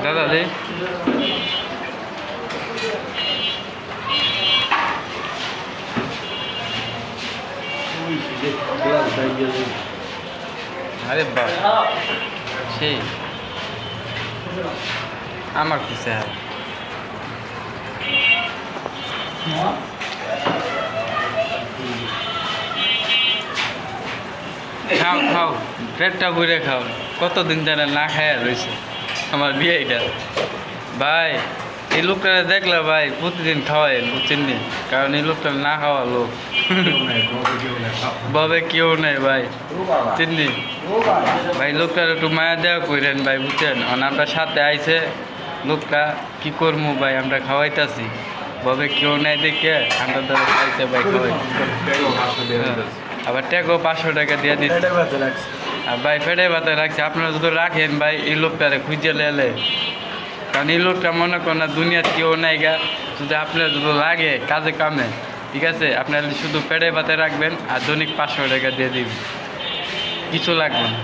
দাদা দে আরে বাবা সেই আমার খুশি হয় খাও খাও পেটটা ভরে খাও কতদিন ধরে না খায় রয়েছে আমার বিয়েটা ভাই এই লোকটা দেখলে ভাই প্রতিদিন খাওয়াই বুঝছেন নি কারণ এই লোকটা না খাওয়া লোক বাবে কেউ নেই ভাই চিনি ভাই লোকটার একটু মায়া দেওয়া করেন ভাই বুঝছেন আপনার সাথে আইছে লোকটা কি করবো ভাই আমরা খাওয়াইতেছি বাবে কেউ নেই দেখে আমরা ধরে খাইছে ভাই খাওয়াই আবার ট্যাগও 500 টাকা দিয়ে দিচ্ছে আর ভাই ফেটে বাতে রাখছে আপনারা যদি রাখেন ভাই এই লোকটারে খুঁজে লেলে কারণ এই লোকটা মনে করেন না দুনিয়ার কেউ নাই গা যদি আপনার যদি লাগে কাজে কামে ঠিক আছে আপনারা শুধু পেটে ভাতে রাখবেন আর দৈনিক 500 টাকা দিয়ে দিবেন কিছু লাগবে না।